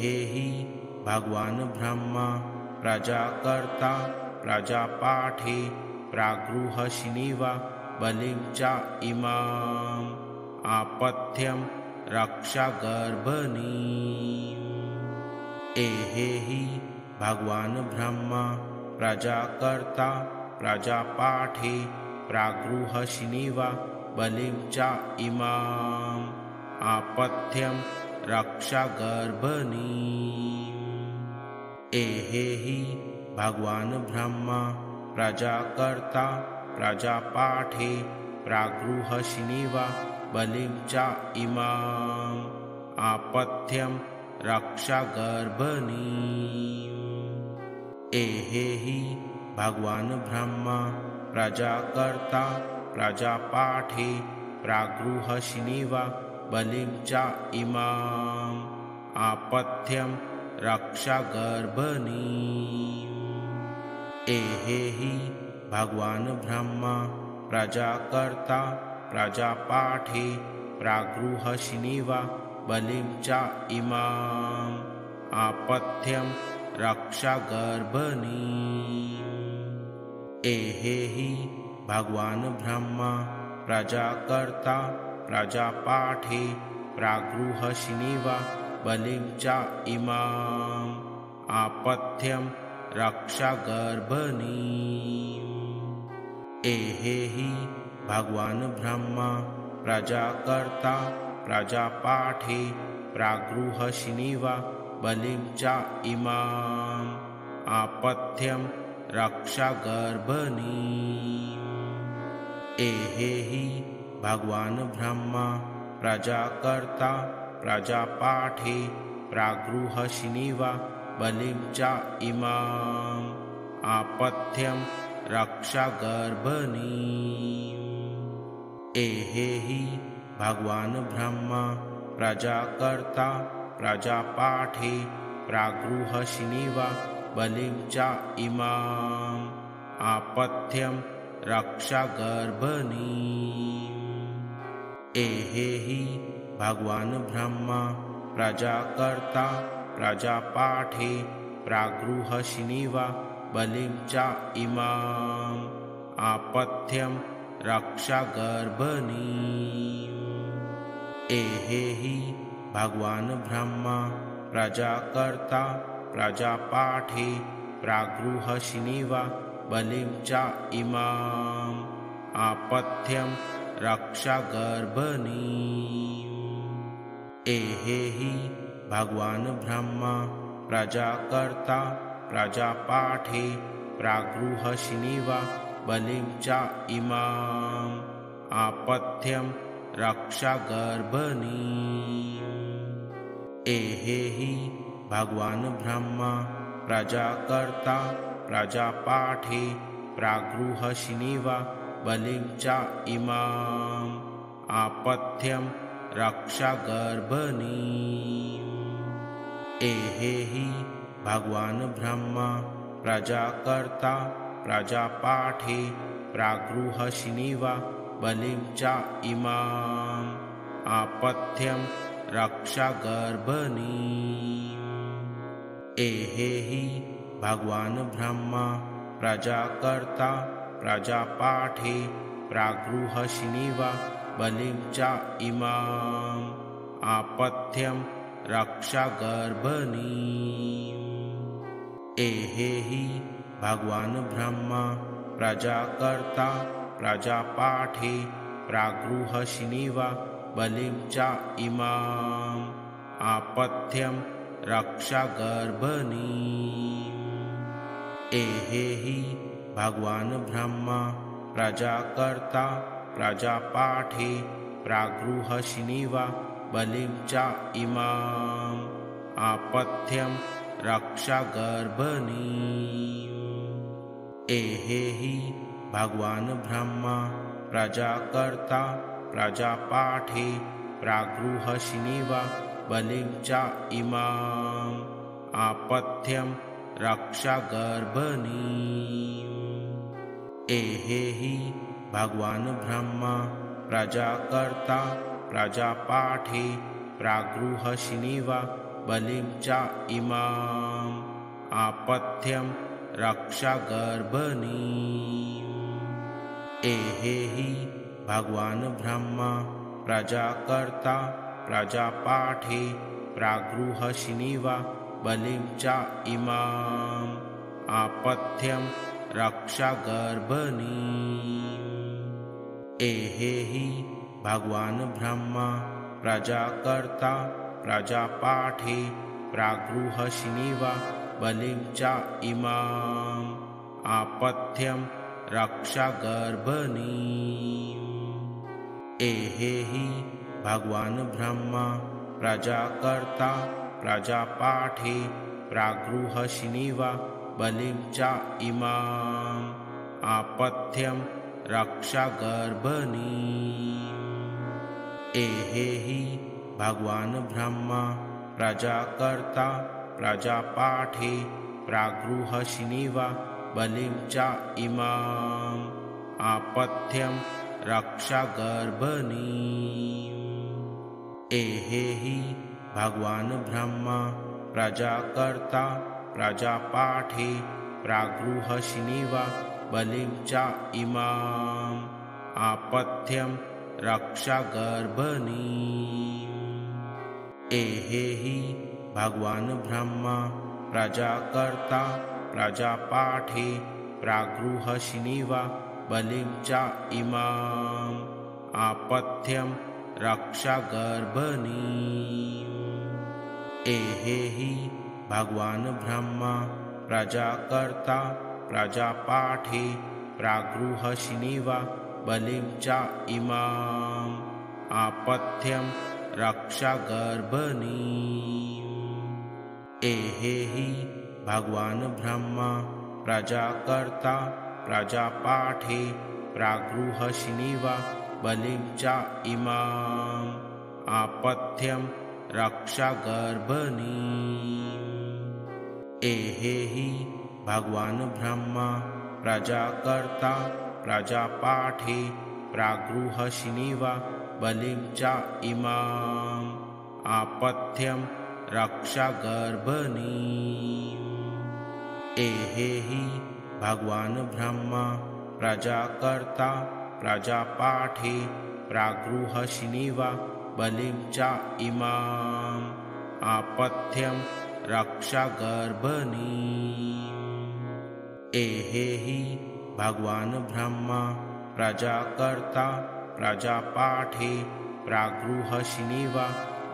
एहेहि भगवान् ब्रह्मा प्रजाकर्ता प्रजापाठे प्रागृहशिनिवा बलिं च इमाम् आपथ्यं रक्षागर्भणीम्। एहेहि भगवान् ब्रह्मा प्रजाकर्ता प्रजापाठे प्रागृहशिनिवा बलिं च इमाम् आपथ्यं रक्षागर्भणीम्। एहेहि भगवान् ब्रह्मा प्रजाकर्ता प्रजापाठे प्रागृहशिनिवा बलिं च इमाम् आपथ्यं रक्षागर्भणीम्। एहेहि भगवान् ब्रह्मा प्रजाकर्ता प्रजापाठे प्रागृहशिनिवा बलिं च इमाम् आपथ्यं रक्षागर्भणीम्। एहेहि भगवान् ब्रह्मा प्रजाकर्ता प्रजापाठे प्रागृहशिनिवा बलिं च इमाम् आपथ्यं रक्षागर्भणीम्। एहेहि भगवान् ब्रह्मा प्रजाकर्ता प्रजापाठे प्रागृहशिनिवा बलिं च इमाम् आपथ्यं रक्षागर्भणीम्। एहेहि भगवान् ब्रह्मा प्रजाकर्ता प्रजापाठे प्रागृहशिनिवा बलिं च इमाम् आपथ्यं रक्षागर्भणीम्। एहेहि भगवान् ब्रह्मा प्रजाकर्ता प्रजापाठे प्रागृहशिनिवा बलिं च इमाम् आपथ्यं रक्षागर्भणीम्। एहेहि भगवान् ब्रह्मा प्रजाकर्ता प्रजापाठे प्रागृहशिनिवा बलिं च इमाम् आपथ्यं रक्षागर्भणीम्। एहेहि भगवान् ब्रह्मा प्रजाकर्ता प्रजापाठे प्रागृहशिनिवा बलिं च इमाम् आपथ्यं रक्षागर्भणीम्। एहेहि भगवान् ब्रह्मा प्रजाकर्ता प्रजापाठे प्रागृहशिनिवा बलिं च इमाम् आपथ्यं रक्षागर्भणीम्। एहेहि भगवान् ब्रह्मा प्रजाकर्ता प्रजापाठे प्रागृहशिनिवा बलिं च इमाम् आपथ्यं रक्षागर्भणीम्। एहेहि भगवान् ब्रह्मा प्रजाकर्ता प्रजापाठे प्रागृहशिनिवा बलिं च इमाम् आपथ्यं रक्षागर्भणीम्। एहेहि भगवान् ब्रह्मा प्रजाकर्ता प्रजापाठे प्रागृहशिनिवा बलिं च इमाम् आपथ्यं रक्षागर्भणीम्। एहेहि भगवान् ब्रह्मा प्रजाकर्ता प्रजापाठे प्रागृहशिनिवा बलिं च इमाम् आपथ्यं रक्षागर्भणीम्। एहेहि भगवान् ब्रह्मा प्रजाकर्ता प्रजापाठे प्रागृहशिनिवा बलिं च इमाम् आपथ्यं रक्षागर्भणीम्। एहेहि भगवान् ब्रह्मा प्रजाकर्ता प्रजापाठे प्रागृहशिनिवा बलिं च इमाम् आपथ्यं रक्षागर्भणीम्। एहेहि भगवान् ब्रह्मा प्रजाकर्ता प्रजापाठे प्रागृहशिनिवा बलिं च इमाम् आपथ्यं रक्षागर्भणीम्। एहेहि भगवान् ब्रह्मा प्रजाकर्ता प्रजापाठे प्रागृहशिनिवा बलिं च इमाम् आपथ्यं रक्षागर्भणीम्। एहेहि भगवान् ब्रह्मा प्रजाकर्ता प्रजापाठे प्रागृहशिनिव बलिं च इमाम् आपथ्यं रक्षागर्भणीम्। एहेहि भगवान् ब्रह्मा प्रजाकर्ता प्रजापाठे प्रागृहशिनिव बलिं च इमाम् आपथ्यं रक्षागर्भणीम्। एहेहि भगवान् ब्रह्मा प्रजाकर्ता प्रजापाठे प्रागृहशिनिव बलिं च इमाम् आपथ्यं रक्षागर्भणीम्। एहेहि भगवान् ब्रह्मा प्रजाकर्ता प्रजापाठे प्रागृहशिनिव बलिं च इमाम् आपथ्यं रक्षागर्भणीम्। एहेहि भगवान् ब्रह्मा प्रजाकर्ता प्रजापाठे प्रागृहशिनिव बलिं च इमाम् आपथ्यं रक्षागर्भणीम्। एहेहि भगवान् ब्रह्मा प्रजाकर्ता प्रजापाठे प्रागृहशिनिव बलिं च इमाम् आपथ्यं रक्षागर्भणीम्। एहेहि भगवान् ब्रह्मा प्रजाकर्ता प्रजापाठे प्रागृहशिनिव बलिं च इमाम् आपथ्यं रक्षागर्भणीम्। एहेहि भगवान् ब्रह्मा प्रजाकर्ता प्रजापाठे प्रागृहशिनिव बलिं च इमाम् आपथ्यं रक्षागर्भणीम्। एहेहि भगवान् ब्रह्मा प्रजाकर्ता प्रजापाठे प्रागृहशिनिव बलिं च इमाम् आपथ्यं रक्षागर्भणीम्। एहेहि भगवान् ब्रह्मा प्रजाकर्ता प्रजापाठे प्रागृहशिनिव बलिं च इमाम् आपथ्यं रक्षागर्भणीम्। एहेहि भगवान् ब्रह्मा प्रजाकर्ता प्रजापाठे प्रागृहशिनिव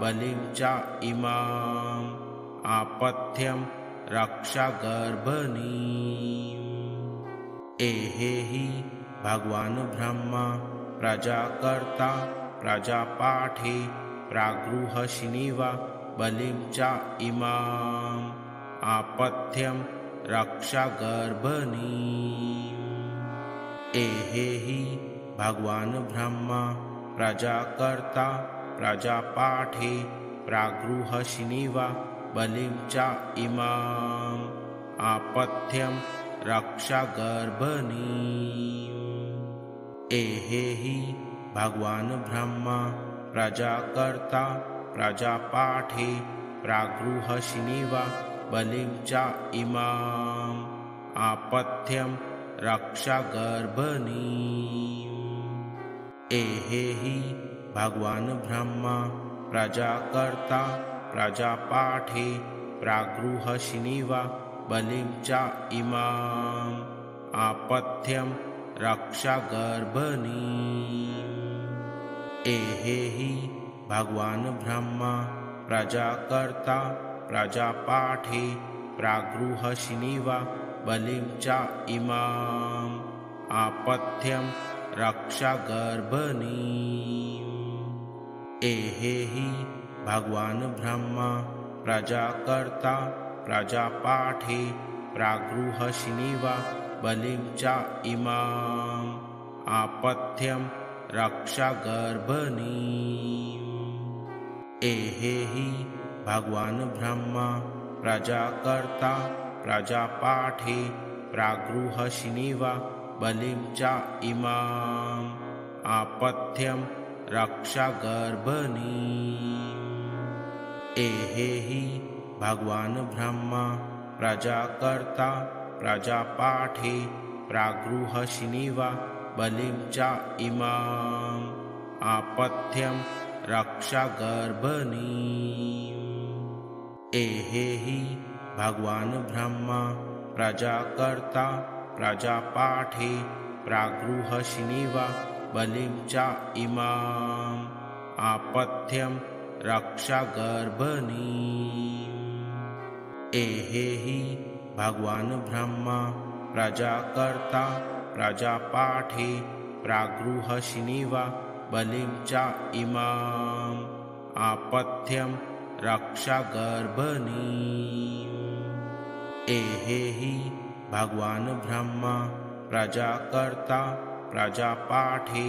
बलिं च इमाम् आपथ्यं रक्षागर्भणीम्। एहेहि भगवान् ब्रह्मा प्रजाकर्ता प्रजापाठे प्रागृहशिनिव बलिं च इमाम् आपथ्यं रक्षागर्भणीम्। एहेहि भगवान् ब्रह्मा प्रजाकर्ता प्रजापाठे प्रागृहशिनिव बलिं च इमाम् आपथ्यं रक्षागर्भणीम्। एहेहि भगवान् ब्रह्मा प्रजाकर्ता प्रजापाठे प्रागृहशिनिव बलिं च इमाम् आपथ्यं रक्षागर्भणीम्। एहेहि भगवान् ब्रह्मा प्रजाकर्ता प्रजापाठे प्रागृहशिनिव बलिं च इमाम् आपथ्यं रक्षागर्भणीम्। एहेहि भगवान् ब्रह्मा प्रजाकर्ता प्रजापाठे प्रागृहशिनिव बलिं च इमाम् आपथ्यं रक्षागर्भणीम्। एहेहि भगवान् ब्रह्मा प्रजाकर्ता प्रजापाठे प्रागृहशिनिव बलिं च इमाम् आपथ्यं रक्षागर्भणीम्। एहेहि भगवान् ब्रह्मा प्रजाकर्ता प्रजापाठे प्रागृहशिनिव बलिं च इमाम् आपथ्यं रक्षागर्भणीम्। एहेहि भगवान ब्रह्मा प्रजाकर्ता प्रजापाठे प्रागृहशिनिवा बलिं च इमाम् आपथ्यं रक्षागर्भणीम्। एहेहि भगवान ब्रह्मा प्रजाकर्ता प्रजापाठे प्रागृहशिनिवा बलिं च इमाम् आपथ्यं रक्षागर्भणीम्। एहेहि भगवान ब्रह्मा प्रजाकर्ता प्रजापाठे प्रागृहशिनिवा बलिं च इमाम् आपथ्यं रक्षागर्भणीम्। एहेहि भगवान ब्रह्मा प्रजाकर्ता प्रजापाठे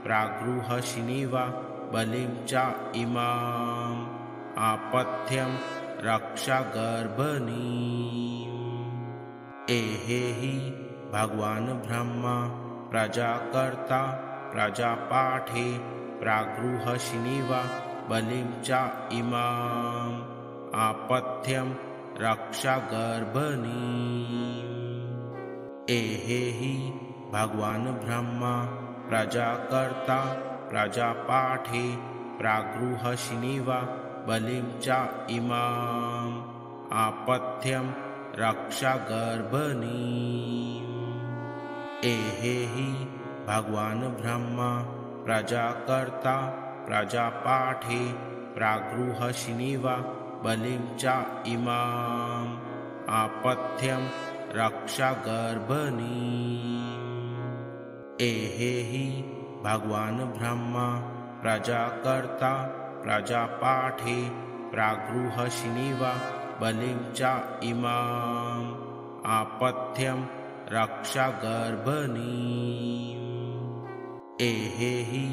प्रागृहशिनिवा बलिं च इमाम् आपथ्यं रक्षागर्भणीम्। एहेहि भगवान ब्रह्मा प्रजाकर्ता प्रजापाठे प्रागृहशिनिवा बलिं च इमाम् आपथ्यं रक्षागर्भणीम्। एहेहि भगवान ब्रह्मा प्रजाकर्ता प्रजापाठे प्रागृहशिनिवा बलिं च इमाम् आपथ्यं रक्षागर्भणीम्। एहेहि भगवान ब्रह्मा प्रजाकर्ता प्रजापाठे प्रागृहशिनिवा बलिं च इमाम् आपथ्यं रक्षागर्भणीम्। एहेहि भगवान ब्रह्मा प्रजाकर्ता प्रजापाठे प्रागृहशिनिवा बलिं च इमाम् आपथ्यं रक्षागर्भणीम्। एहेहि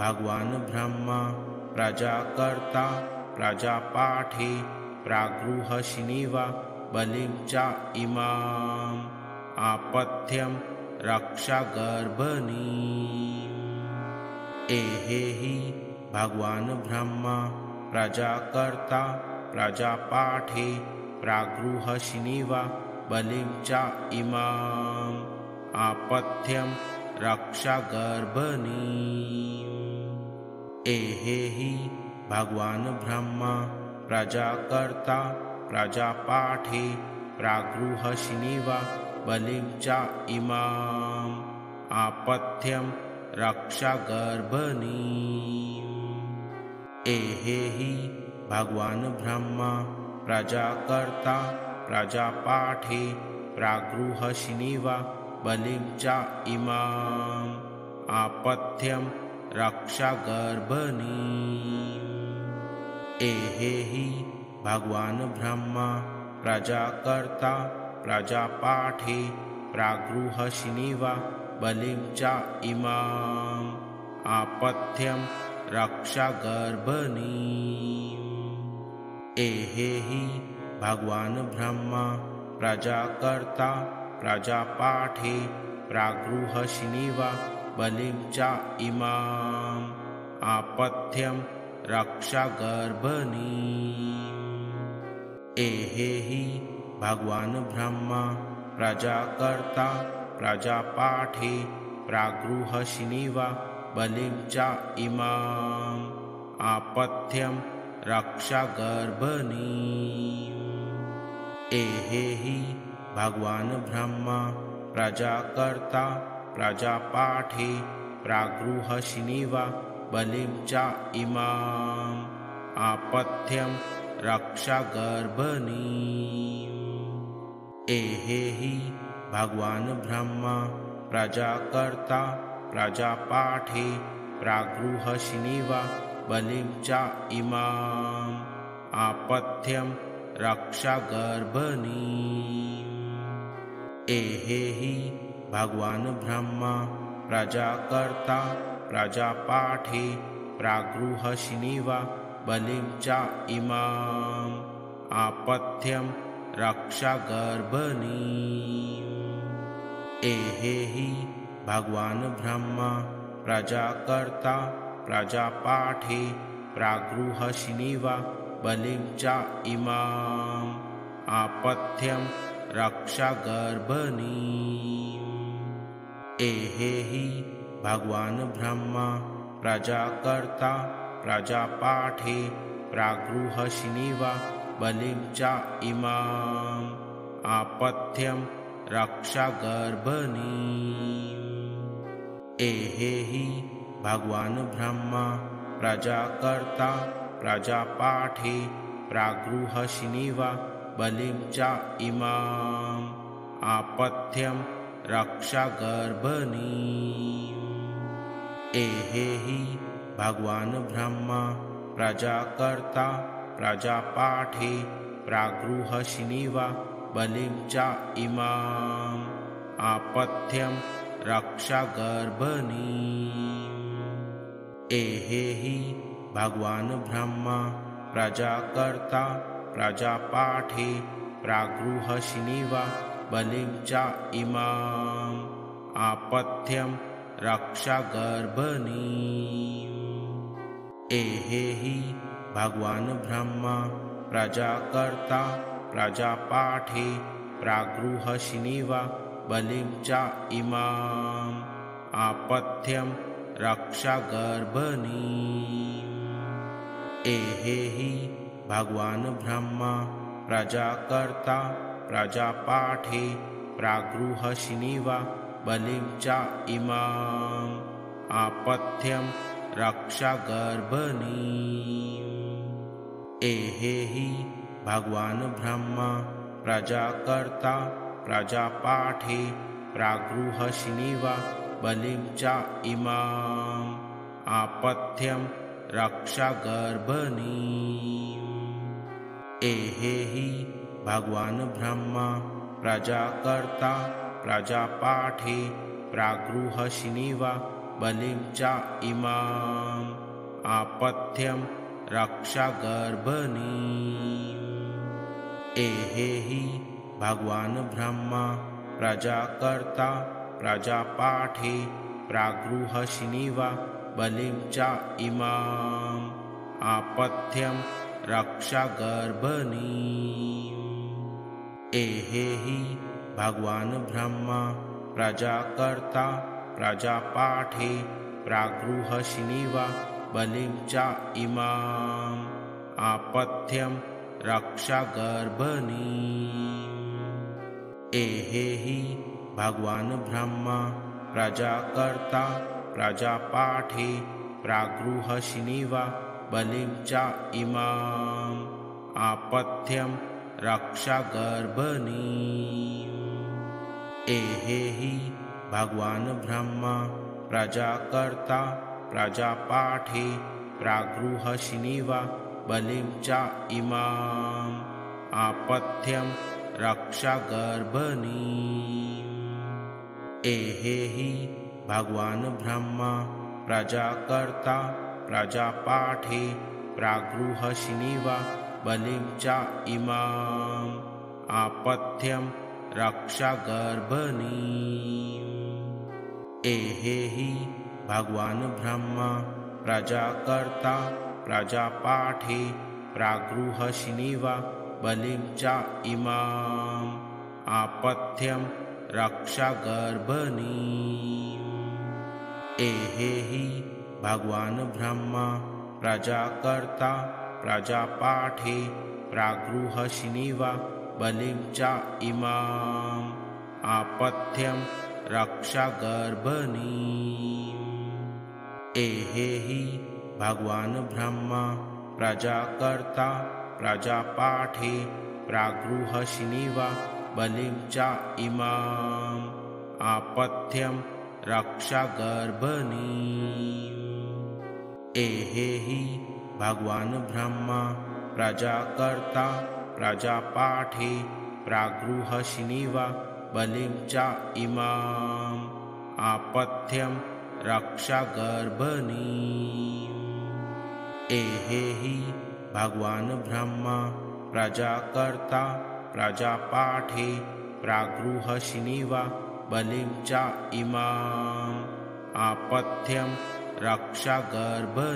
भगवान ब्रह्मा प्रजाकर्ता प्रजापाठे प्रागृहशिनिवा बलिं च इमाम् आपथ्यं रक्षागर्भणीम्। एहेहि भगवान ब्रह्मा प्रजाकर्ता प्रजापाठे प्रागृहशिनिवा बलिं च इमाम् आपथ्यं रक्षागर्भणीम्। एहेहि भगवान ब्रह्मा प्रजाकर्ता प्रजापाठे प्रागृहशिनिवा बलिं च इमाम् आपथ्यं रक्षागर्भणीम्। एहेहि भगवान ब्रह्मा प्रजाकर्ता प्रजापाठे प्रागृहशिनिवा बलिं च इमाम् आपथ्यं रक्षागर्भणीम्। एहेहि भगवान ब्रह्मा प्रजाकर्ता प्रजापाठे प्रागृहशिनिवा बलिं च इमाम् आपथ्यं रक्षागर्भणीम्। एहेहि भगवान ब्रह्मा प्रजाकर्ता प्रजापाठे प्रागृहशिनिवा बलिं च इमाम् आपथ्यं रक्षागर्भणीम्। एहेहि भगवान ब्रह्मा प्रजाकर्ता प्रजापाठे प्रागृहशिनिवा बलिं च इमाम् आपथ्यं रक्षागर्भणीम्। एहेहि भगवान ब्रह्मा प्रजाकर्ता प्रजापाठे प्रागृहशिनिवा बलिं च इमाम् आपथ्यं रक्षागर्भणीम्। एहेहि भगवान ब्रह्मा प्रजाकर्ता प्रजापाठे प्रागृहशिनिवा बलिं च इमाम् आपथ्यं रक्षागर्भणीम्। एहेहि भगवान ब्रह्मा प्रजाकर्ता प्रजापाठे प्रागृहशिनिवा बलिं च इमाम् आपथ्यं रक्षागर्भणीम्। एहेहि भगवान ब्रह्मा प्रजाकर्ता प्रजापाठे प्रागृहशिनिवा बलिं च इमाम् आपथ्यं रक्षागर्भणीम्। एहेहि भगवान् ब्रह्मा प्रजाकर्ता प्रजापाठे प्रागृहशिनिव बलिं च इमाम् आपथ्यं रक्षागर्भणीम्। एहेहि भगवान् ब्रह्मा प्रजाकर्ता प्रजापाठे प्रागृहशिनिव बलिं च इमाम् आपथ्यं रक्षागर्भणीम्। एहेहि भगवान् ब्रह्मा प्रजाकर्ता प्रजापाठे प्रागृहशिनिव बलिं च इमाम् आपथ्यं रक्षागर्भणीम्। एहेहि भगवान् ब्रह्मा प्रजाकर्ता प्रजापाठे प्रागृहशिनिव बलिं च इमाम् आपथ्यं रक्षागर्भणीम्। एहेहि भगवान् ब्रह्मा प्रजाकर्ता प्रजापाठे प्रागृहशिनिव बलिं च इमाम् आपथ्यं रक्षागर्भणीम्। एहेहि भगवान् ब्रह्मा प्रजाकर्ता प्रजापाठे प्रागृहशिनिव बलिं च इमाम् आपथ्यं रक्षागर्भणीम्। एहेहि भगवान् ब्रह्मा प्रजाकर्ता प्रजापाठे प्रागृहशिनिव बलिं च इमाम् आपथ्यं रक्षागर्भणीम्। एहेहि भगवान् ब्रह्मा प्रजाकर्ता प्रजापाठे प्रागृहशिनिव बलिं च इमाम् आपथ्यं रक्षागर्भणीम्। एहेहि भगवान् ब्रह्मा प्रजाकर्ता प्रजापाठे प्रागृहशिनिव बलिं च इमाम् आपथ्यं रक्षागर्भणीम्। एहेहि भगवान् ब्रह्मा प्रजाकर्ता प्रजापाठे प्रागृहशिनिव बलिं च इमाम् आपथ्यं रक्षागर्भणीम्। एहेहि भगवान् ब्रह्मा प्रजाकर्ता प्रजापाठे प्रागृहशिनिव बलिं च इमाम् आपथ्यं रक्षागर्भणीम्। एहेहि भगवान् ब्रह्मा प्रजाकर्ता प्रजापाठे प्रागृहशिनिव बलिं च इमाम् आपथ्यं रक्षागर्भणीम्। एहेहि भगवान् ब्रह्मा प्रजाकर्ता प्रजापाठे प्रागृहशिनिव बलिं च इमाम् आपथ्यं रक्षागर्भणीम्। एहेहि भगवान् ब्रह्मा प्रजाकर्ता प्रजापाठे प्रागृहशिनिव बलिं च इमाम् आपथ्यं रक्षागर्भणीम्। एहेहि भगवान् ब्रह्मा प्रजाकर्ता प्रजापाठे प्रागृहशिनिव बलिं च इमाम् आपथ्यं रक्षागर्भणीम्। एहेहि भगवान् ब्रह्मा प्रजाकर्ता प्रजापाठे प्रागृहशिनिव बलिं च इमाम् आपथ्यं रक्षागर्भणीम्। एहेहि भगवान् ब्रह्मा प्रजाकर्ता प्रजापाठे प्रागृहशिनिव बलिं च इमाम् आपथ्यं रक्षागर्भणीम्। एहेहि भगवान् ब्रह्मा प्रजाकर्ता प्रजापाठे प्रागृहशिनिव बलिं च इमाम् आपथ्यं रक्षागर्भणीम्।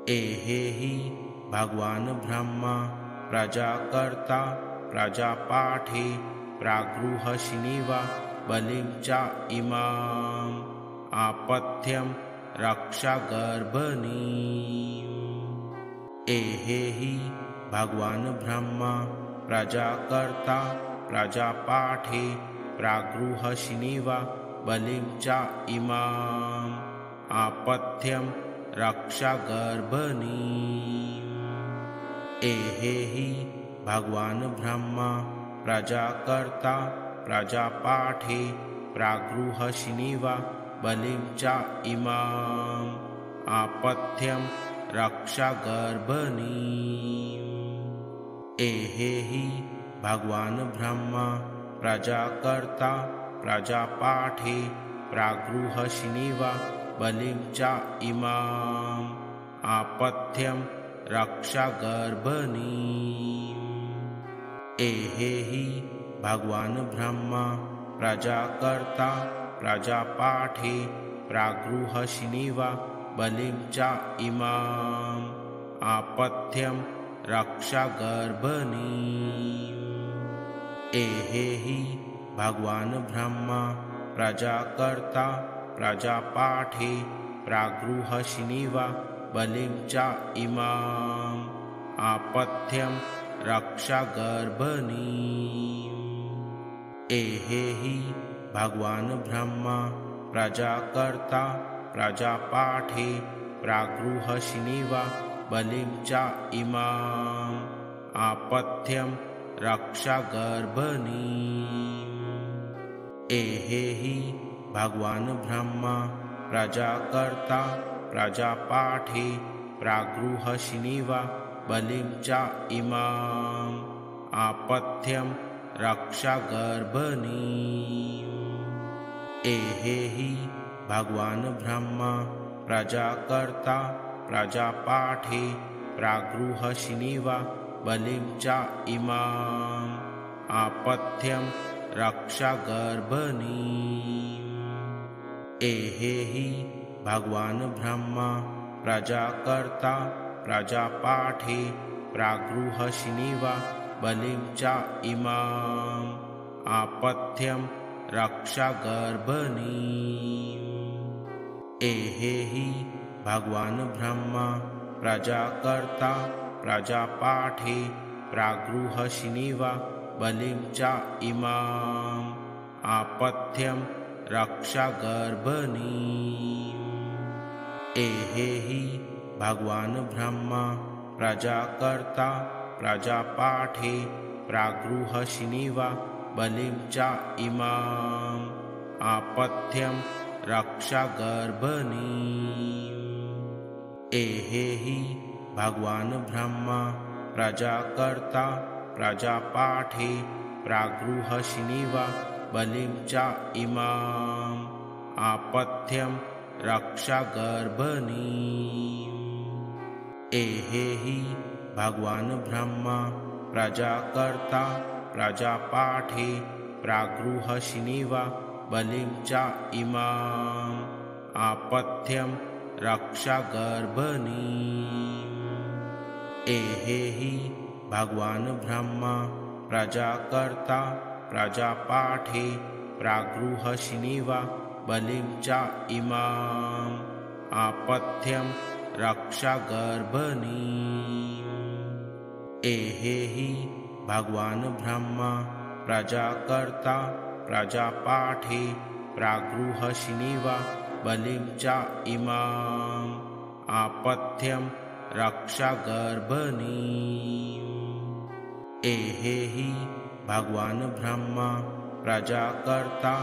एहेहि भगवान ब्रह्मा प्रजाकर्ता प्रजापाठे प्रागृहशिनिवा बलिं च इमाम् आपथ्यं रक्षागर्भणीम्। एहेहि भगवान ब्रह्मा प्रजाकर्ता प्रजापाठे प्रागृहशिनिवा बलिं च इमाम् आपथ्यं रक्षागर्भणीम्। एहेहि भगवान ब्रह्मा प्रजाकर्ता प्रजापाठे प्रागृहशिनिवा बलिं च इमाम् आपथ्यं रक्षागर्भणीम्। एहेहि भगवान ब्रह्मा प्रजाकर्ता प्रजापाठे प्रागृहशिनिवा बलिं च इमाम् आपथ्यं रक्षागर्भणीम्। एहेहि भगवान ब्रह्मा प्रजाकर्ता प्रजापाठे प्रागृहशिनिवा बलिं च इमाम् आपथ्यं रक्षागर्भणीम्। एहेहि भगवान ब्रह्मा प्रजाकर्ता प्रजापाठे प्रागृहशिनिवा बलिं च इमाम् आपथ्यं रक्षागर्भणीम्। एहेहि भगवान ब्रह्मा प्रजाकर्ता प्रजापाठे प्रागृहशिनिवा बलिं च इमाम् आपथ्यं रक्षागर्भणीम्। एहेहि भगवान ब्रह्मा प्रजाकर्ता प्रजापाठे प्रागृहशिनिवा बलिं च इमाम् आपथ्यं रक्षागर्भणीम्। एहेहि भगवान ब्रह्मा प्रजाकर्ता प्रजापाठे प्रागृहशिनिवा बलिं च इमाम् आपथ्यं रक्षागर्भणीम्। एहेहि भगवान ब्रह्मा प्रजाकर्ता प्रजापाठे प्रागृहशिनिवा बलिं च इमाम् आपथ्यं रक्षागर्भणीम्। एहेहि भगवान ब्रह्मा प्रजाकर्ता प्रजापाठे प्रागृहशिनिवा बलिं च इमाम् आपथ्यं रक्षागर्भणीम्। एहेहि भगवान ब्रह्मा प्रजाकर्ता प्रजापाठे प्रागृहशिनिवा बलिं च इमाम् आपथ्यं रक्षागर्भणीम्। एहेहि भगवान ब्रह्मा प्रजाकर्ता प्रजापाठे प्रागृहशिनिवा बलिं च इमाम् आपथ्यं रक्षागर्भणीम्। एहेहि भगवान ब्रह्मा प्रजाकर्ता प्रजापाठे प्रागृहशिनिवा बलिं च इमाम् आपथ्यं रक्षागर्भणीम्। एहेहि भगवान ब्रह्मा प्रजाकर्ता प्रजापाठे प्रागृहशिनिवा बलिं च इमाम् आपथ्यं रक्षागर्भणीम्। एहेहि भगवान ब्रह्मा प्रजाकर्ता प्रजापाठे प्रागृहशिनिवा बलिं च इमाम् आपथ्यं रक्षागर्भणीम्। एहेहि भगवान ब्रह्मा प्रजाकर्ता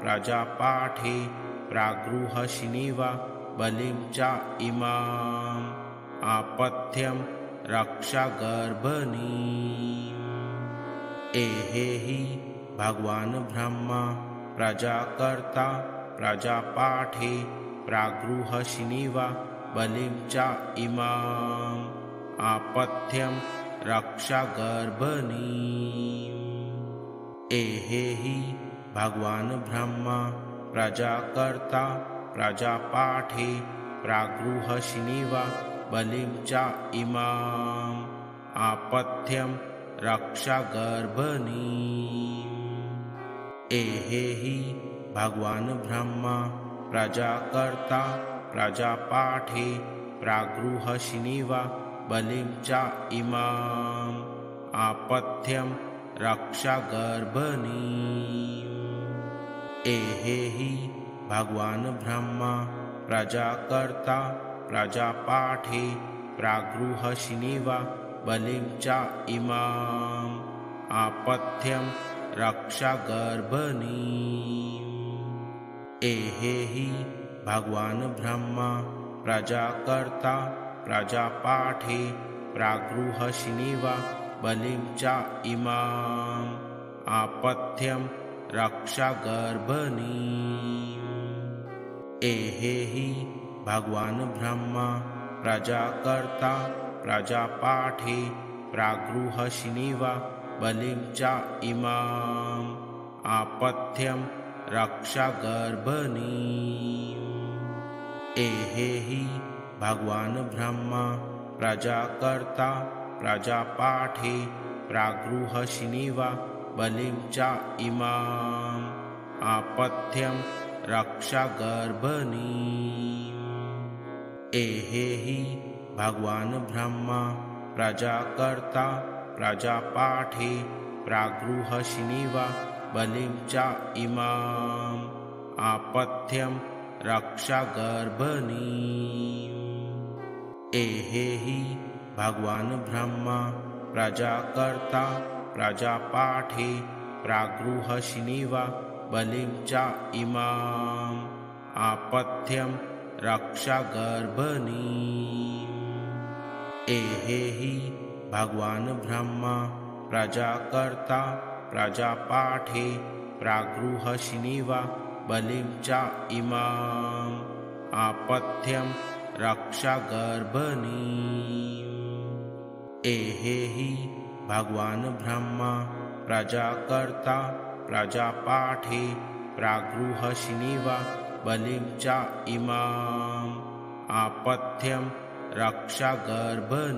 प्रजापाठे प्रागृहशिनिवा बलिं च इमाम् आपथ्यं रक्षागर्भणीम्। एहेहि भगवान ब्रह्मा प्रजाकर्ता प्रजापाठे प्रागृहशिनिवा बलिं च इमाम् आपथ्यं रक्षागर्भणीम्। एहेहि भगवान ब्रह्मा प्रजाकर्ता प्रजापाठे प्रागृहशिनिवा बलिं च इमाम् आपथ्यं रक्षागर्भणीम्। एहेहि भगवान ब्रह्मा प्रजाकर्ता प्रजापाठे प्रागृहशिनिवा बलिं च इमाम् आपथ्यं रक्षागर्भणीम्। एहेहि भगवान ब्रह्मा प्रजाकर्ता प्रजापाठे प्रागृहशिनिवा बलिं च इमाम् आपथ्यं रक्षागर्भणीम्। एहेहि भगवान ब्रह्मा प्रजाकर्ता प्रजापाठे प्रागृहशिनिवा बलिं च इमाम् आपथ्यं रक्षागर्भणीम्। एहेहि भगवान ब्रह्मा प्रजाकर्ता प्रजापाठे प्रागृहशिनिवा बलिं च इमाम् आपथ्यं रक्षागर्भणीम्। एहेहि भगवान ब्रह्मा प्रजाकर्ता प्रजापाठे प्रागृहशिनिवा बलिं च इमाम् आपथ्यं रक्षागर्भणीम्। एहेहि भगवान ब्रह्मा प्रजाकर्ता प्रजापाठे प्रागृहशिनिवा बलिं च इमाम् आपथ्यं रक्षागर्भणीम्। एहेहि भगवान ब्रह्मा प्रजाकर्ता प्रजापाठे प्रागृहशिनिवा बलिं च इमाम् आपथ्यं रक्षागर्भणीम्। एहेहि भगवान ब्रह्मा प्रजाकर्ता प्रजापाठे प्रागृहशिनिवा बलिं च इमाम् आपथ्यं रक्षागर्भणीम्। एहेहि भगवान ब्रह्मा प्रजाकर्ता प्रजापाठे प्रागृहशिनिवा बलिं च इमाम् आपथ्यं रक्षागर्भणीम्।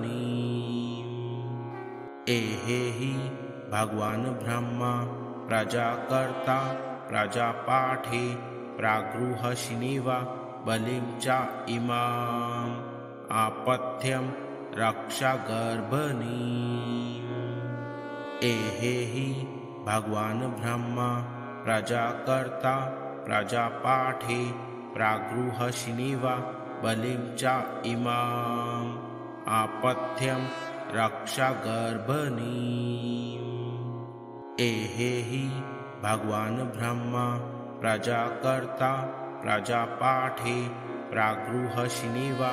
एहेहि भगवान ब्रह्मा प्रजाकर्ता प्रजापाठे प्रागृहशिनिवा बलिं च इमाम् आपथ्यं रक्षागर्भणीम्। एहेहि भगवान ब्रह्मा प्रजाकर्ता प्रजापाठे प्रागृहशिनिवा बलिं च इमाम् आपथ्यं रक्षागर्भणीम्। एहेहि भगवान ब्रह्मा प्रजाकर्ता प्रजापाठे प्रागृहशिनिवा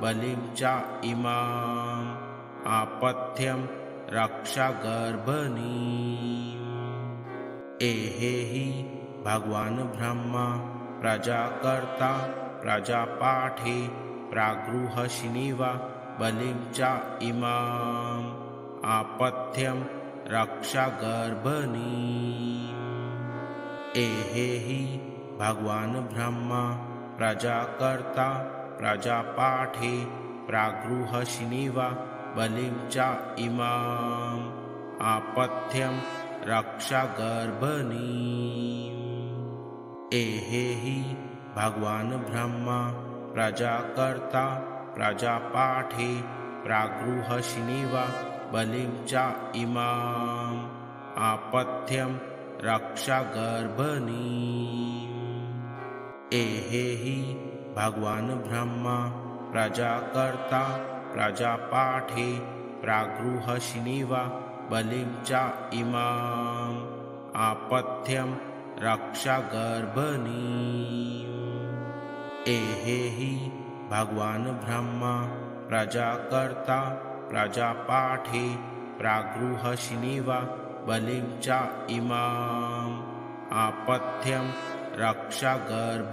बलिं च इमाम् आपथ्यं रक्षागर्भणीम्। एहेहि भगवान ब्रह्मा प्रजाकर्ता प्रजापाठे प्रागृहशिनिवा बलिं च इमाम् आपथ्यं रक्षागर्भणीम्। एहेहि भगवान ब्रह्मा प्रजाकर्ता प्रजापाठे प्रागृहशिनिवा बलिं च इमाम् आपथ्यं रक्षागर्भणीम्। एहेहि भगवान ब्रह्मा प्रजाकर्ता प्रजापाठे प्रागृहशिनिवा बलिं च इमाम् आपथ्यं रक्षागर्भणीम्। एहेहि भगवान ब्रह्मा प्रजाकर्ता प्रजापाठे प्रागृहशिनिवा बलिं च इमाम् आपथ्यं रक्षागर्भणीम्। एहेहि भगवान ब्रह्मा प्रजाकर्ता प्रजापाठे प्रागृहशिनिवा बलिं च इमाम् आपथ्यं रक्षागर्भणीम्।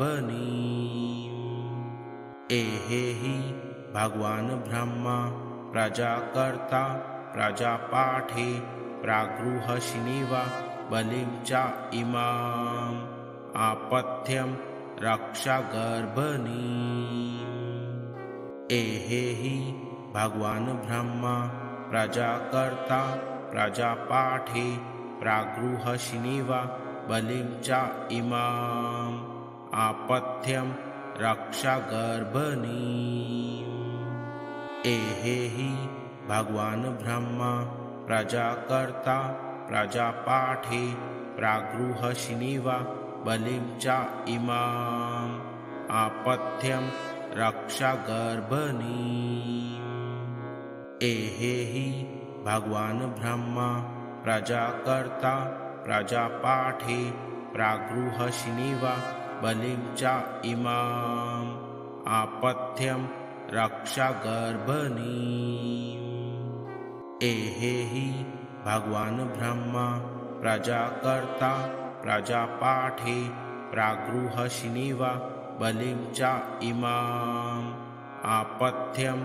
एहेहि भगवान ब्रह्मा प्रजाकर्ता प्रजापाठे प्रागृहशिनिवा बलिं च इमाम् आपथ्यं रक्षागर्भणीम्। एहेहि भगवान् ब्रह्मा प्रजाकर्ता प्रजापाठे प्रागृहशिनिव बलिं च इमाम् आपथ्यं रक्षागर्भणीम्। एहेहि भगवान् ब्रह्मा प्रजाकर्ता प्रजापाठे प्रागृहशिनिव बलिं च इमाम् आपथ्यं रक्षागर्भणीम्। एहेहि भगवान् ब्रह्मा प्रजाकर्ता प्रजापाठे प्रागृहशिनिव बलिं च इमाम् आपथ्यं रक्षागर्भणीम्। एहेहि भगवान् ब्रह्मा प्रजाकर्ता प्रजापाठे प्रागृहशिनिव बलिं च इमाम् आपथ्यं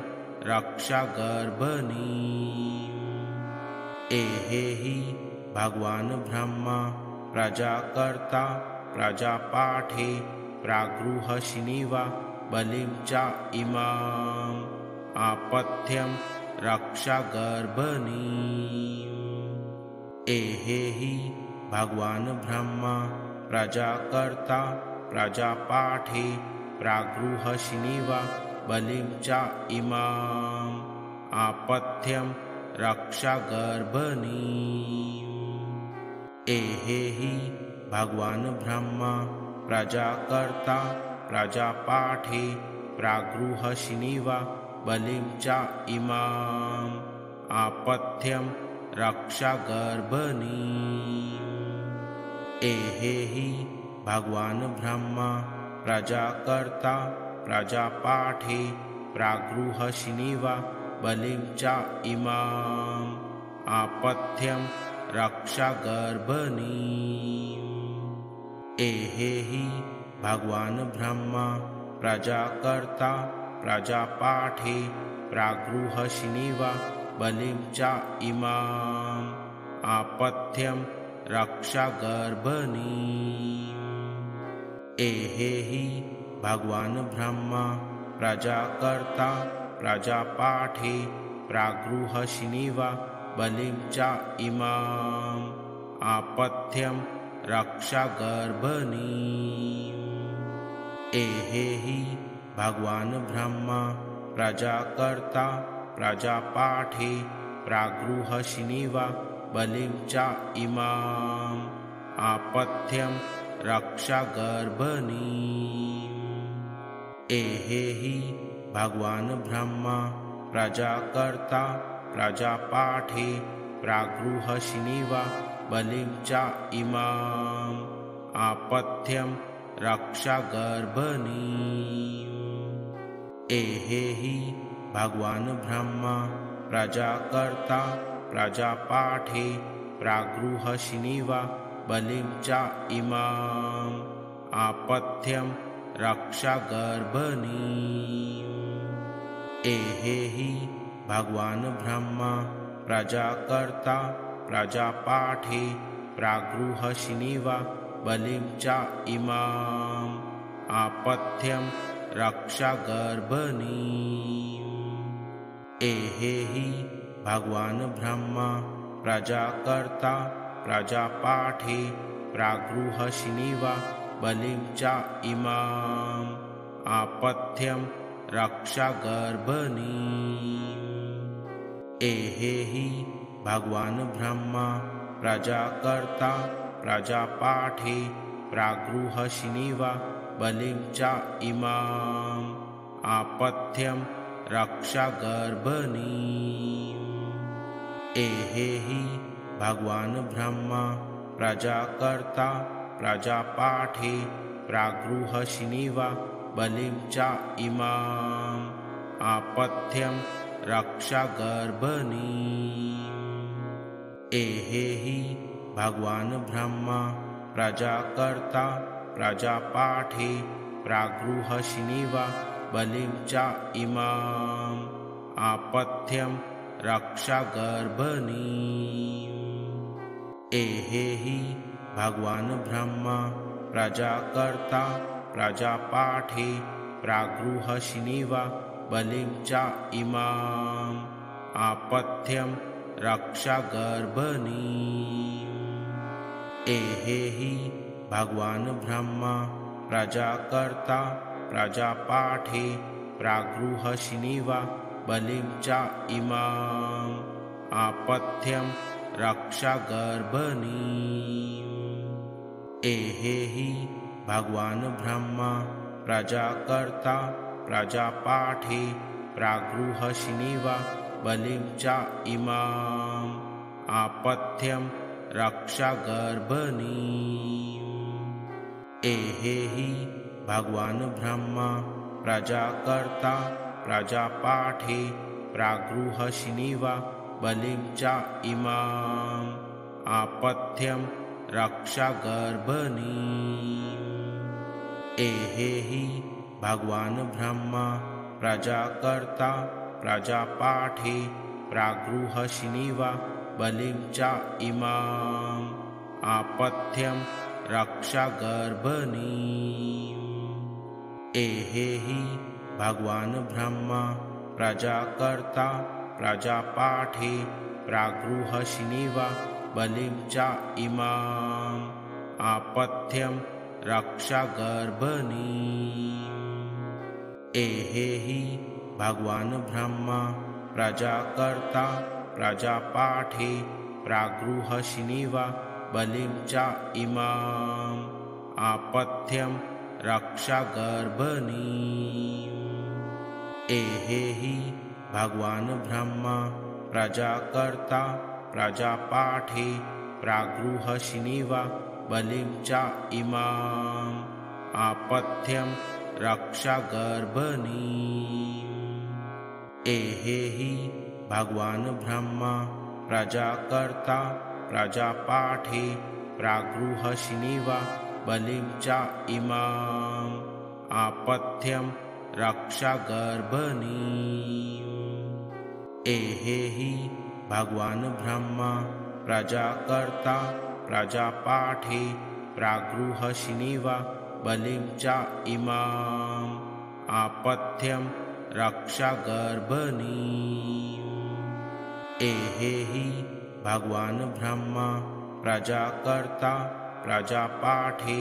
रक्षागर्भणीम्। एहेहि भगवान् ब्रह्मा प्रजाकर्ता प्रजापाठे प्रागृहशिनिव बलिं च इमाम् आपथ्यं रक्षागर्भणीम्। एहेहि भगवान् ब्रह्मा प्रजाकर्ता प्रजापाठे प्रागृहशिनिव बलिं च इमाम् आपथ्यं रक्षागर्भणीम्। एहेहि भगवान् ब्रह्मा प्रजाकर्ता प्रजापाठे प्रागृहशिनिव बलिं च इमाम् आपथ्यं रक्षागर्भणीम्। एहेहि भगवान् ब्रह्मा प्रजाकर्ता प्रजापाठे प्रागृहशिनिव बलिं च इमाम् आपथ्यं रक्षागर्भणीम्। एहेहि भगवान् ब्रह्मा प्रजाकर्ता प्रजापाठे प्रागृहशिनिव बलिं च इमाम् आपथ्यं रक्षागर्भणीम्। एहेहि भगवान् ब्रह्मा प्रजाकर्ता प्रजापाठे प्रागृहशिनिव बलिं च इमाम् आपथ्यं रक्षागर्भणीम्। एहेहि भगवान् ब्रह्मा प्रजाकर्ता प्रजापाठे प्रागृहशिनिव बलिं च इमाम् आपथ्यं रक्षागर्भणीम्। एहेहि भगवान् ब्रह्मा प्रजाकर्ता प्रजापाठे प्रागृहशिनिव बलिं च इमाम् आपथ्यं रक्षागर्भणीम्। एहेहि भगवान् ब्रह्मा प्रजाकर्ता प्रजापाठे प्रागृहशिनिव बलिं च इमाम् आपथ्यं रक्षागर्भणीम्। एहेहि भगवान् ब्रह्मा प्रजाकर्ता प्रजापाठे प्रागृहशिनिव बलिं च इमाम् आपथ्यं रक्षागर्भणीम्। एहेहि भगवान् ब्रह्मा प्रजाकर्ता प्रजापाठे प्रागृहशिनिव बलिं च इमाम् आपथ्यं रक्षागर्भणीम्। एहेहि भगवान् ब्रह्मा प्रजाकर्ता प्रजापाठे प्रागृहशिनिव बलिं च इमाम् आपथ्यं रक्षागर्भणीम्। एहेहि भगवान् ब्रह्मा प्रजाकर्ता प्रजापाठे प्रागृहशिनिव बलिं च इमाम् आपथ्यं रक्षागर्भणीम्। एहेहि भगवान् ब्रह्मा प्रजाकर्ता प्रजापाठे प्रागृहशिनिव बलिं च इमाम् आपथ्यं रक्षागर्भणीम्। एहेहि भगवान् ब्रह्मा प्रजाकर्ता प्रजापाठे प्रागृहशिनिवा बलिं च इमाम् आपथ्यं रक्षागर्भणीम्। एहेहि भगवान ब्रह्मा प्रजाकर्ता प्रजापाठे प्रागृहशिनिवा बलिं च इमाम् आपथ्यं रक्षागर्भणीम्। एहेहि भगवान ब्रह्मा प्रजाकर्ता प्रजापाठे प्रागृहशिनिवा बलिं च इमाम् आपथ्यं रक्षागर्भणीम्। एहेहि भगवान ब्रह्मा प्रजाकर्ता प्रजापाठे प्रागृहशिनिवा बलिं च इमाम् आपथ्यं रक्षागर्भणीम्। एहेहि भगवान ब्रह्मा प्रजाकर्ता प्रजापाठे प्रागृहशिनिवा बलिं च इमाम् आपथ्यं रक्षागर्भणीम्। एहेहि भगवान ब्रह्मा प्रजाकर्ता प्रजापाठे प्रागृहशिनिवा बलिं च इमाम् आपथ्यं रक्षागर्भणीम्। एहेहि भगवान ब्रह्मा प्रजाकर्ता प्रजापाठे प्रागृहशिनिवा बलिं च इमाम् आपथ्यं रक्षागर्भणीम्। एहेहि भगवान ब्रह्मा प्रजाकर्ता प्रजापाठे प्रागृहशिनिवा बलिं च इमाम् आपथ्यं रक्षागर्भणीम्। एहेहि भगवान ब्रह्मा प्रजाकर्ता प्रजापाठे प्रागृहशिनिवा बलिं च इमाम् आपथ्यं रक्षागर्भणीम्। एहेहि भगवान ब्रह्मा प्रजाकर्ता प्रजापाठे प्रागृहशिनिवा बलिं च इमाम् आपथ्यं रक्षागर्भणीम्। एहेहि भगवान ब्रह्मा प्रजाकर्ता प्रजापाठे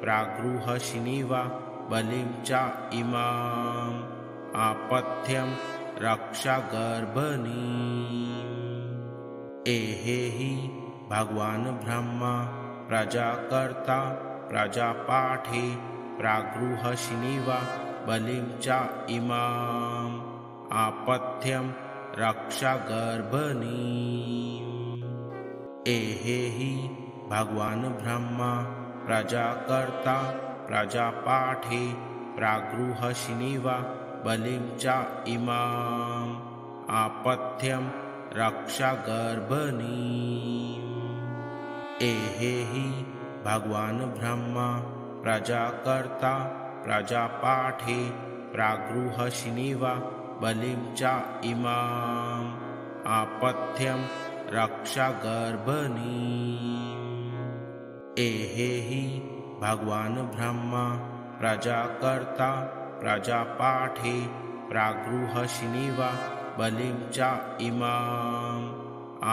प्रागृहशिनिवा बलिं च इमाम् आपथ्यं रक्षागर्भणीम्। एहेहि भगवान ब्रह्मा प्रजाकर्ता प्रजापाठे प्रागृहशिनिवा बलिं च इमाम् आपथ्यं रक्षागर्भणीम्। एहेहि भगवान ब्रह्मा प्रजाकर्ता प्रजापाठे प्रागृहशिनिवा बलिं च इमाम् आपथ्यं रक्षागर्भणीम्। एहेहि भगवान ब्रह्मा प्रजाकर्ता प्रजापाठे प्रागृहशिनिवा बलिं च इमाम् आपथ्यं रक्षागर्भणीम्। एहेहि भगवान ब्रह्मा प्रजाकर्ता प्रजापाठे प्रागृहशिनिवा बलिं च इमाम्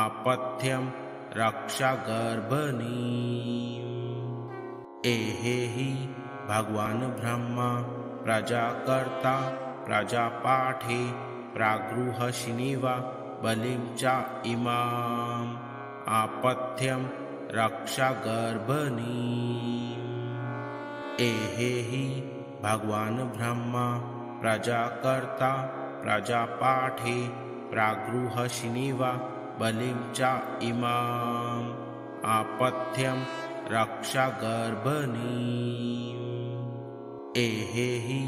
आपथ्यं रक्षागर्भणीम्। एहेहि भगवान ब्रह्मा प्रजाकर्ता प्रजापाठे प्रागृहशिनिवा बलिं च इमाम् आपथ्यं रक्षागर्भणीम्। एहेहि भगवान ब्रह्मा प्रजाकर्ता प्रजापाठे प्रागृहशिनिवा बलिं च इमाम् आपथ्यं रक्षागर्भणीम्। एहेहि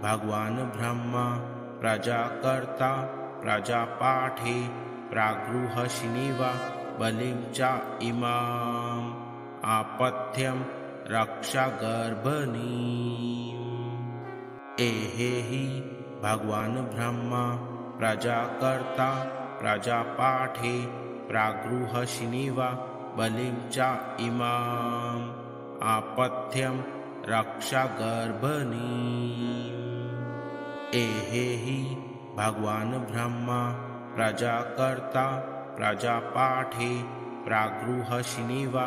भगवान ब्रह्मा प्रजाकर्ता प्रजापाठे प्रागृहशिनिवा बलिं च इमाम् आपथ्यं रक्षागर्भणीम्। एहेहि भगवान ब्रह्मा प्रजाकर्ता प्रजापाठे प्रागृहशिनिवा बलिं च इमाम् आपथ्यं रक्षागर्भणीम्। एहेहि भगवान ब्रह्मा प्रजाकर्ता प्रजापाठे प्रागृहशिनिवा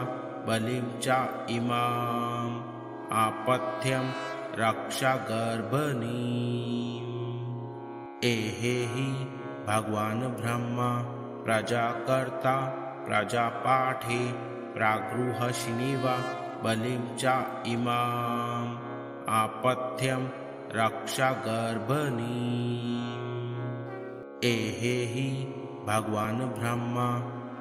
बलिं च इमाम् आपथ्यं रक्षागर्भणीम्। एहेहि भगवान ब्रह्मा प्रजाकर्ता प्रजापाठे प्रागृहशिनिवा बलिं च इमाम् आपथ्यं रक्षागर्भणीम्। एहेहि भगवान ब्रह्मा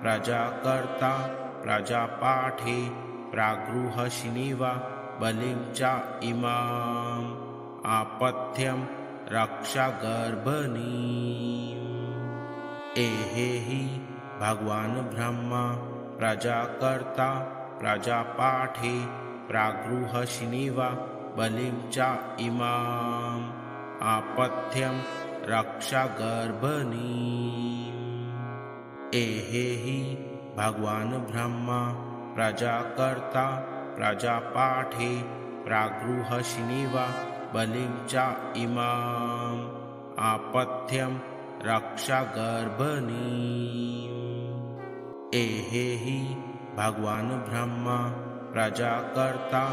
प्रजाकर्ता प्रजापाठे प्रागृहशिनिवा बलिं च इमाम् आपथ्यं रक्षागर्भणीम्। एहेहि भगवान ब्रह्मा प्रजाकर्ता प्रजापाठे प्रागृहशिनिवा बलिं च इमाम् आपथ्यं रक्षागर्भणीम्। एहेहि भगवान ब्रह्मा प्रजाकर्ता प्रजापाठे प्रागृहशिनिवा बलिं च इमाम् आपथ्यं रक्षागर्भणीम्। एहेहि भगवान ब्रह्मा प्रजाकर्ता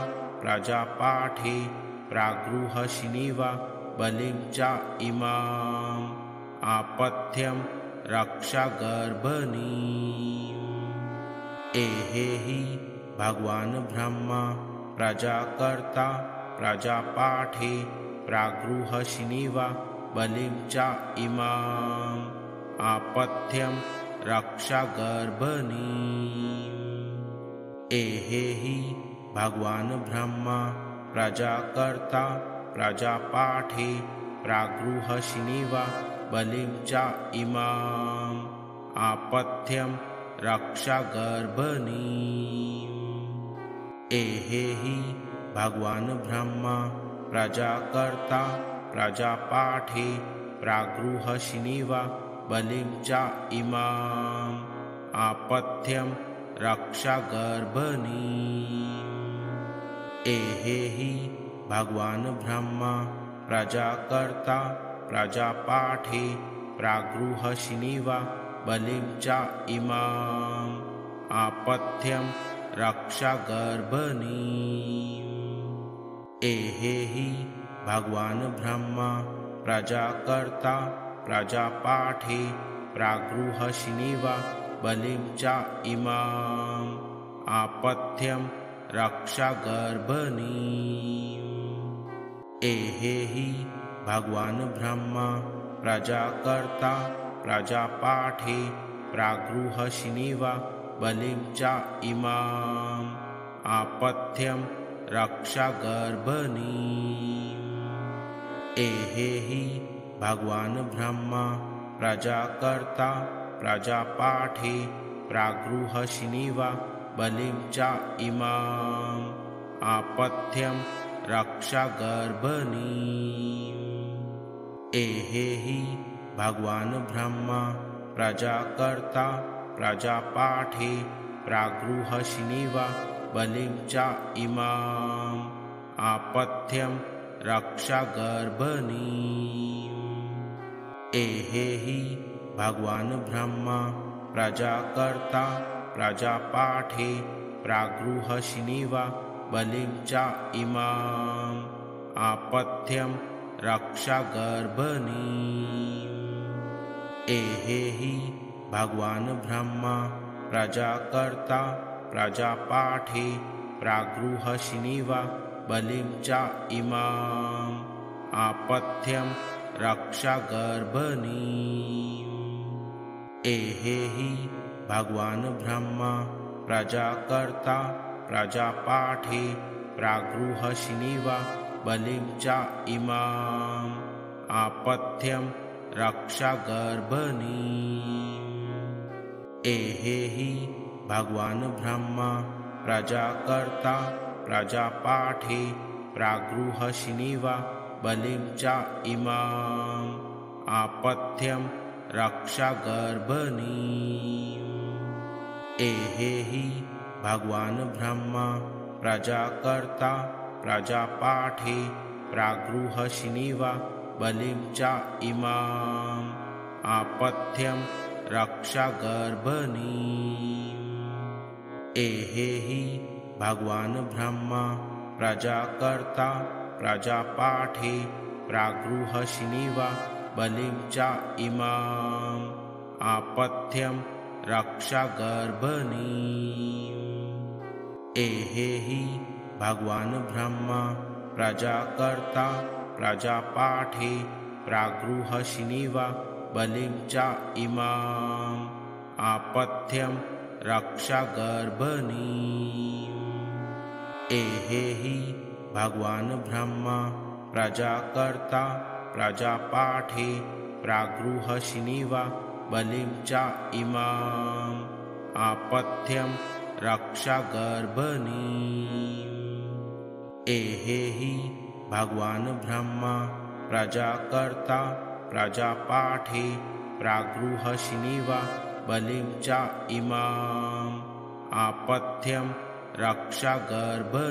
प्रजापाठे प्रागृहशिनिवा बलिं च इमाम् आपथ्यं रक्षागर्भणीम्। एहेहि भगवान ब्रह्मा प्रजाकर्ता प्रजापाठे प्रागृहशिनिवा बलिं च इमाम् आपथ्यं रक्षागर्भणीम्। एहेहि भगवान ब्रह्मा प्रजाकर्ता प्रजापाठे प्रागृहशिनिवा बलिं च इमाम् आपथ्यं रक्षागर्भणीम्। एहेहि भगवान ब्रह्मा प्रजाकर्ता प्रजापाठे प्रागृहशिनिवा बलिं च इमाम् आपथ्यं रक्षागर्भणीम्। एहेहि भगवान ब्रह्मा प्रजाकर्ता प्रजापाठे प्रागृहशिनिवा बलिं च इमाम् आपथ्यं रक्षागर्भणीम्। एहेहि भगवान ब्रह्मा प्रजाकर्ता प्रजापाठे प्रागृहशिनिवा बलिं च इमाम् आपथ्यं रक्षागर्भणीम्। एहेहि भगवान ब्रह्मा प्रजाकर्ता प्रजापाठे प्रागृहशिनिवा बलिं च इमाम् आपथ्यं रक्षागर्भणीम्। एहेहि भगवान ब्रह्मा प्रजाकर्ता प्रजापाठे प्रागृहशिनिवा बलिं च इमाम् आपथ्यं रक्षागर्भणीम्। एहेहि भगवान ब्रह्मा प्रजाकर्ता प्रजापाठे प्रागृहशिनिवा बलिं च इमाम् आपथ्यं रक्षागर्भणीम्। एहेहि भगवान ब्रह्मा प्रजाकर्ता प्रजापाठे प्रागृहशिनिवा बलिं च इमाम् आपथ्यं रक्षागर्भणीम्। एहेहि भगवान ब्रह्मा प्रजाकर्ता प्रजापाठे प्रागृहशिनिवा बलिं च इमाम् आपथ्यं रक्षागर्भणीम्। एहेहि भगवान ब्रह्मा प्रजाकर्ता प्रजापाठे प्रागृहशिनिवा बलिं च इमाम् आपथ्यं रक्षागर्भणीम्। एहेहि भगवान ब्रह्मा प्रजाकर्ता प्रजापाठे प्रागृहशिनिवा बलिं च इमाम् आपथ्यं रक्षागर्भणीम्। एहेहि भगवान ब्रह्मा प्रजाकर्ता प्रजापाठे प्रागृहशिनिवा बलिं च इमाम् आपथ्यं रक्षागर्भणीम्। एहेहि भगवान् ब्रह्मा प्रजाकर्ता प्रजापाठे प्रागृहशिनिवा बलिं च इमाम् आपथ्यं रक्षागर्भणीम्। एहेहि भगवान् ब्रह्मा प्रजाकर्ता प्रजापाठे प्रागृहशिनिवा बलिं च इमाम् आपथ्यं रक्षागर्भणीम्। एहेहि भगवान् ब्रह्मा प्रजाकर्ता प्रजापाठे प्रागृहशिनिवा बलिं च इमाम् आपथ्यं रक्षागर्भणीम्। एहेहि भगवान् ब्रह्मा प्रजाकर्ता प्रजापाठे प्रागृहशिनिवा बलिं च इमाम् आपथ्यं रक्षागर्भणीम्।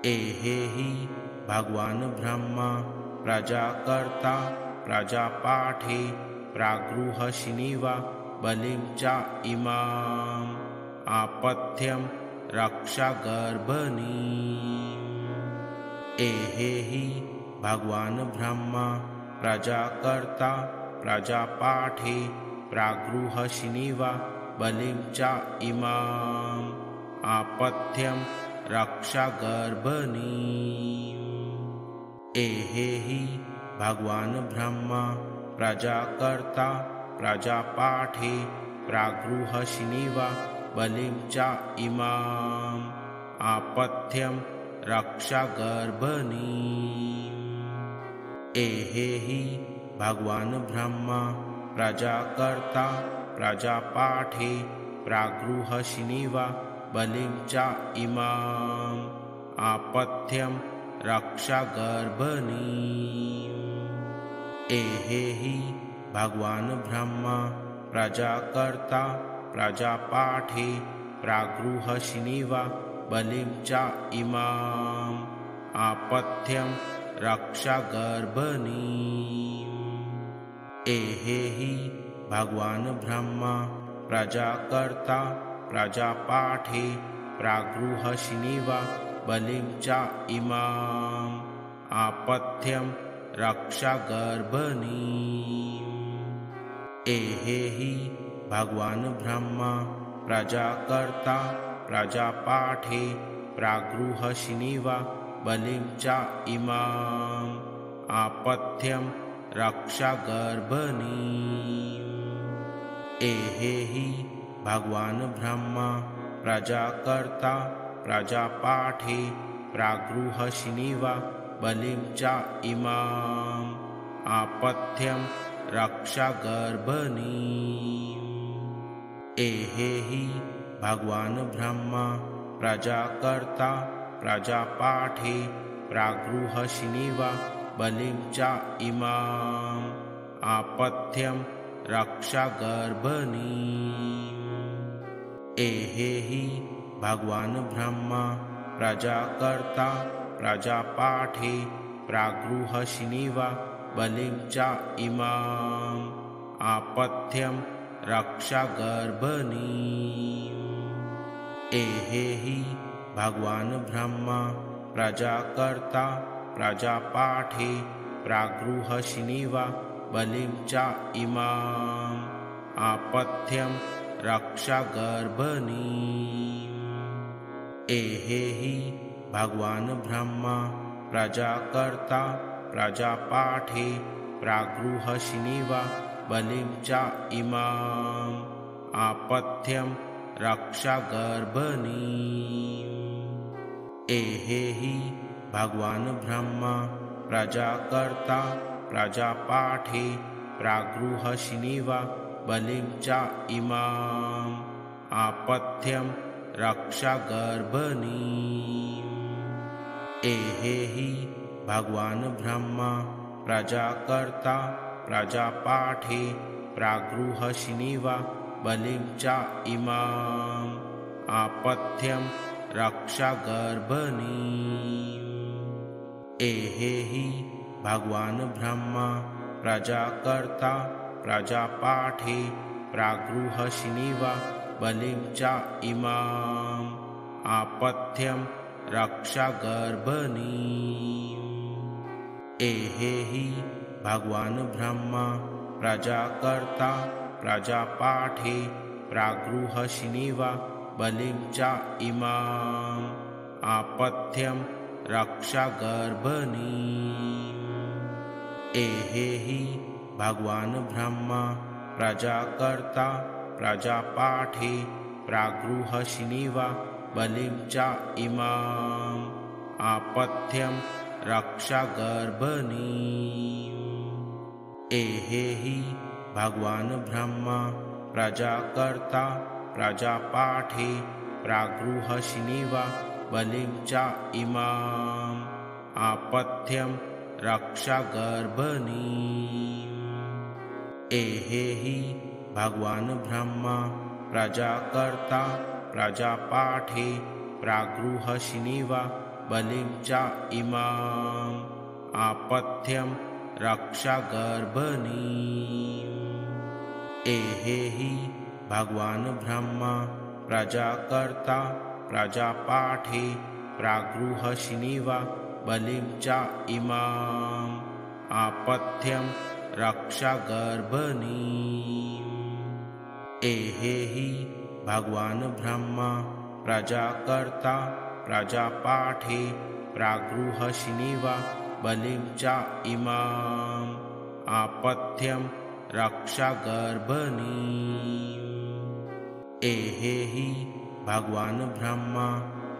एहेहि भगवान् ब्रह्मा प्रजाकर्ता प्रजापाठे प्रागृहशिनिवा बलिं च इमाम् आपथ्यं रक्षागर्भणीम्। एहेहि भगवान् ब्रह्मा प्रजाकर्ता प्रजापाठे प्रागृहशिनिवा बलिं च इमाम् आपथ्यं रक्षागर्भणीम्। एहेहि भगवान् ब्रह्मा प्रजाकर्ता प्रजापाठे प्रागृहशिनिवा बलिं च इमाम् आपथ्यं रक्षागर्भणीम्। एहेहि भगवान् ब्रह्मा प्रजाकर्ता प्रजापाठे प्रागृहशिनिवा बलिं च इमाम् आपथ्यं रक्षागर्भणीम्। एहेहि भगवान् ब्रह्मा प्रजाकर्ता प्रजापाठे प्रागृहशिनिवा बलिं च इमाम् आपथ्यं रक्षागर्भणीम्। एहेहि भगवान् ब्रह्मा प्रजाकर्ता प्रजापाठे प्रागृहशिनिवा बलिं च इमाम् आपथ्यं रक्षागर्भणीम्। एहेहि भगवान् ब्रह्मा प्रजाकर्ता प्रजापाठे प्रागृहशिनिवा बलिं च इमाम् आपथ्यं रक्षागर्भणीम्। एहेहि भगवान् ब्रह्मा प्रजाकर्ता प्रजापाठे प्रागृहशिनिवा बलिं च इमाम् आपथ्यं रक्षागर्भणीम्। एहेहि भगवान् ब्रह्मा प्रजाकर्ता प्रजापाठे प्रागृहशिनिवा बलिं च इमाम् आपथ्यं रक्षागर्भणीम्। एहेहि भगवान् ब्रह्मा प्रजाकर्ता प्रजापाठे प्रागृहशिनिवा बलिं च इमाम् आपथ्यं रक्षागर्भणीम्। एहेहि भगवान् ब्रह्मा प्रजाकर्ता प्रजापाठे प्रागृहशिनिवा बलिं च इमाम् आपथ्यं रक्षागर्भणीम्। एहेहि भगवान् ब्रह्मा प्रजाकर्ता प्रजापाठे प्रागृहशिनिवा बलिं च इमाम् आपथ्यं रक्षागर्भणीम्। एहेहि भगवान् ब्रह्मा प्रजाकर्ता प्रजापाठे प्रागृहशिनिवा बलिं च इमाम् आपथ्यं रक्षागर्भणीम्। एहेहि भगवान् ब्रह्मा प्रजाकर्ता प्रजापाठे प्रागृहशिनिवा बलिं च इमाम् आपथ्यं रक्षागर्भणीम्। एहेहि भगवान् ब्रह्मा प्रजाकर्ता प्रजापाठे प्रागृहशिनिवा बलिं च इमाम् आपथ्यं रक्षागर्भणीम्। एहेहि भगवान् ब्रह्मा प्रजाकर्ता प्रजापाठे प्रागृहशिनिवा बलिं च इमाम् आपथ्यं रक्षागर्भणीम्। एहेहि भगवान् ब्रह्मा प्रजाकर्ता प्रजापाठे प्रागृहशिनिवा बलिं च इमाम् आपथ्यं रक्षागर्भणीम्। एहेहि भगवान् ब्रह्मा प्रजाकर्ता प्रजापाठे प्रागृहशिनिवा बलिं च इमाम् आपथ्यं रक्षागर्भणीम्। एहेहि भगवान् ब्रह्मा प्रजाकर्ता प्रजापाठे प्रागृहशिनिवा बलिं च इमाम् आपथ्यं रक्षागर्भणीम्। एहेहि भगवान् ब्रह्मा प्रजाकर्ता प्रजापाठे प्रागृहशिनिवा बलिं च इमाम् आपथ्यं रक्षागर्भणीम्। एहेहि भगवान् ब्रह्मा प्रजाकर्ता प्रजापाठे प्रागृहशिनिवा बलिं च इमाम् आपथ्यं रक्षागर्भणीम्। एहेहि भगवान् ब्रह्मा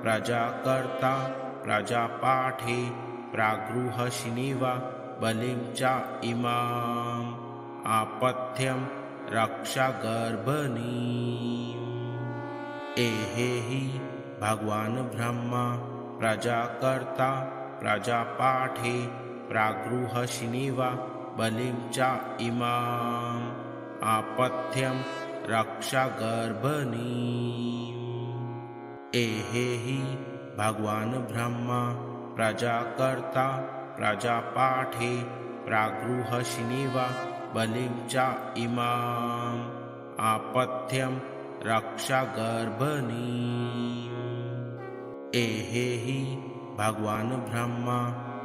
प्रजाकर्ता प्रजापाठे प्रागृहशिनिवा बलिं च इमाम् आपथ्यं रक्षागर्भणीम्। एहेहि भगवान् ब्रह्मा प्रजाकर्ता प्रजापाठे प्रागृहशिनिवा बलिं च इमाम् आपथ्यं रक्षागर्भणीम्। एहेहि भगवान् ब्रह्मा प्रजाकर्ता प्रजापाठे प्रागृहशिनिवा बलिं च इमाम् आपथ्यं रक्षागर्भणीम्। एहेहि भगवान् ब्रह्मा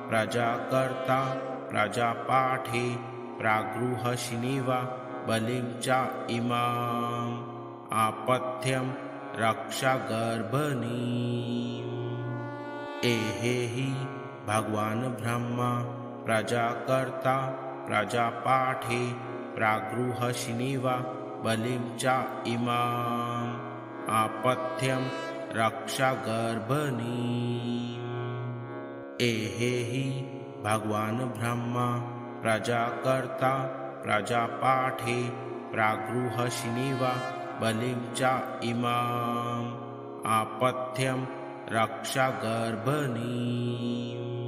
प्रजाकर्ता प्रजापाठे प्रागृहशिनिवा बलिं च इमाम् आपथ्यं रक्षागर्भणीम्। एहेहि भगवान् ब्रह्मा प्रजाकर्ता प्रजापाठे प्रागृहशिनिवा बलिं च इमाम् आपथ्यं रक्षागर्भणीम्। एहेहि भगवान् ब्रह्मा प्रजाकर्ता प्रजापाठे प्रागृहशिनिवा बलिं च इमाम् आपथ्यं रक्षागर्भणीम्।